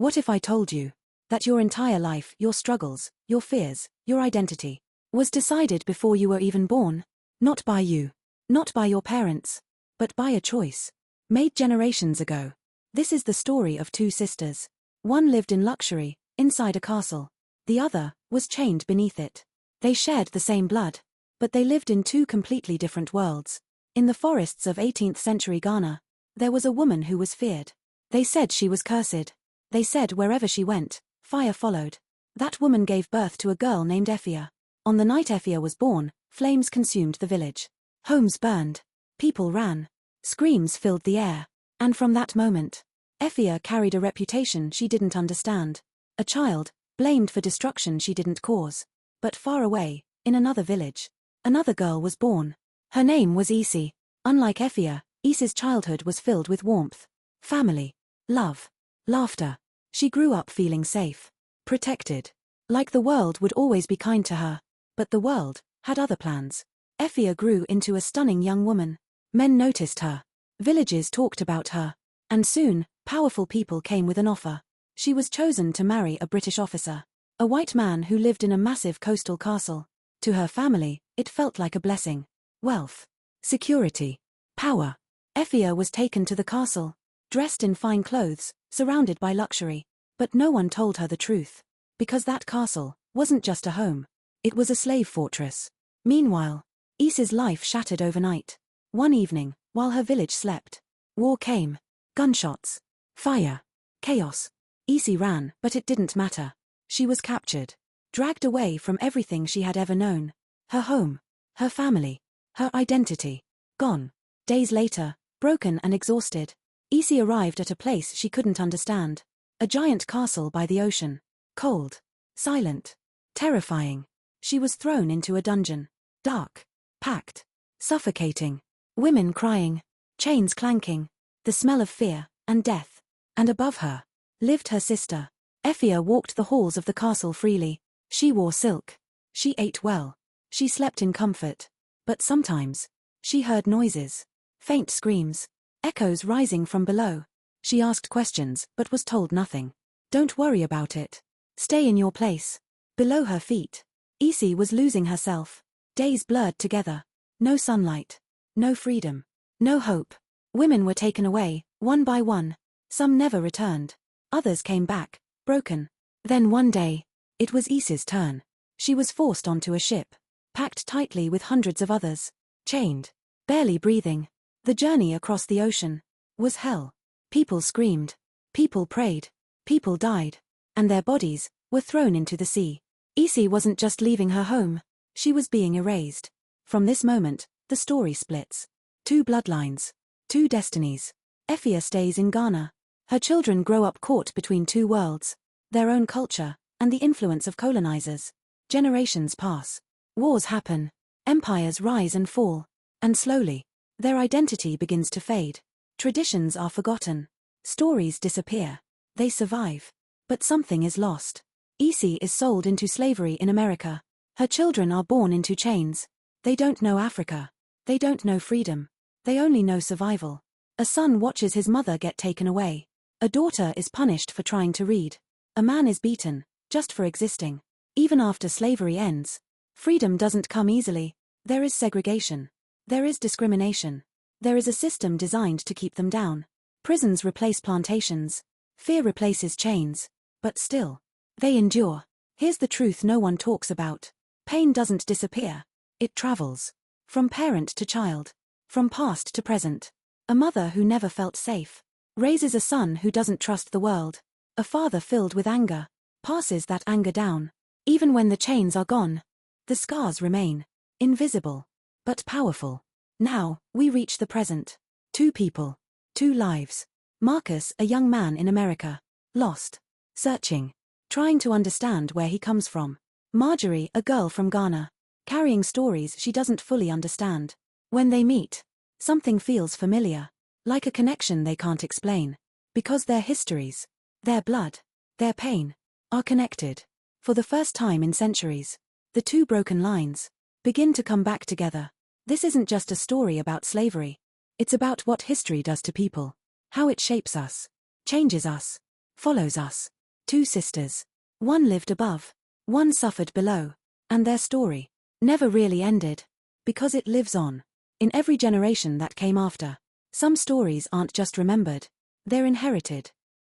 What if I told you that your entire life, your struggles, your fears, your identity, was decided before you were even born? Not by you, not by your parents, but by a choice made generations ago. This is the story of two sisters. One lived in luxury, inside a castle. The other was chained beneath it. They shared the same blood, but they lived in two completely different worlds. In the forests of 18th century Ghana, there was a woman who was feared. They said she was cursed. They said wherever she went, fire followed. That woman gave birth to a girl named Ephia. On the night Ephia was born, flames consumed the village. Homes burned. People ran. Screams filled the air. And from that moment, Ephia carried a reputation she didn't understand. A child, blamed for destruction she didn't cause. But far away, in another village, another girl was born. Her name was Isi. Unlike Ephia, Isi's childhood was filled with warmth, family, love, laughter. She grew up feeling safe, protected, like the world would always be kind to her. But the world had other plans. Ephia grew into a stunning young woman. Men noticed her. Villages talked about her. And soon, powerful people came with an offer. She was chosen to marry a British officer, a white man who lived in a massive coastal castle. To her family, it felt like a blessing. Wealth, security, power. Ephia was taken to the castle, dressed in fine clothes, surrounded by luxury. But no one told her the truth. Because that castle wasn't just a home. It was a slave fortress. Meanwhile, Isi's life shattered overnight. One evening, while her village slept, war came. Gunshots, fire, chaos. Isi ran, but it didn't matter. She was captured, dragged away from everything she had ever known. Her home, her family, her identity, gone. Days later, broken and exhausted, Isi arrived at a place she couldn't understand. A giant castle by the ocean. Cold, silent, terrifying. She was thrown into a dungeon. Dark, packed, suffocating. Women crying, chains clanking, the smell of fear and death. And above her lived her sister. Ephia walked the halls of the castle freely. She wore silk. She ate well. She slept in comfort. But sometimes, she heard noises. Faint screams. Echoes rising from below. She asked questions but was told nothing. Don't worry about it. Stay in your place. Below her feet, Isi was losing herself. Days blurred together. No sunlight. No freedom. No hope. Women were taken away, one by one. Some never returned. Others came back, broken. Then one day, it was Isi's turn. She was forced onto a ship, packed tightly with hundreds of others, chained, barely breathing. The journey across the ocean was hell. People screamed. People prayed. People died. And their bodies were thrown into the sea. Isi wasn't just leaving her home. She was being erased. From this moment, the story splits. Two bloodlines. Two destinies. Ephia stays in Ghana. Her children grow up caught between two worlds. Their own culture, and the influence of colonizers. Generations pass. Wars happen. Empires rise and fall. And slowly, their identity begins to fade. Traditions are forgotten. Stories disappear. They survive. But something is lost. Isi is sold into slavery in America. Her children are born into chains. They don't know Africa. They don't know freedom. They only know survival. A son watches his mother get taken away. A daughter is punished for trying to read. A man is beaten, just for existing. Even after slavery ends, freedom doesn't come easily. There is segregation. There is discrimination. There is a system designed to keep them down. Prisons replace plantations. Fear replaces chains. But still, they endure. Here's the truth no one talks about. Pain doesn't disappear. It travels. From parent to child. From past to present. A mother who never felt safe raises a son who doesn't trust the world. A father filled with anger passes that anger down. Even when the chains are gone, the scars remain. Invisible, but powerful. Now, we reach the present. Two people. Two lives. Marcus, a young man in America. Lost. Searching. Trying to understand where he comes from. Marjorie, a girl from Ghana. Carrying stories she doesn't fully understand. When they meet, something feels familiar. Like a connection they can't explain. Because their histories, their blood, their pain, are connected. For the first time in centuries, the two broken lines begin to come back together. This isn't just a story about slavery. It's about what history does to people. How it shapes us, changes us, follows us. Two sisters. One lived above. One suffered below. And their story never really ended. Because it lives on. In every generation that came after. Some stories aren't just remembered. They're inherited.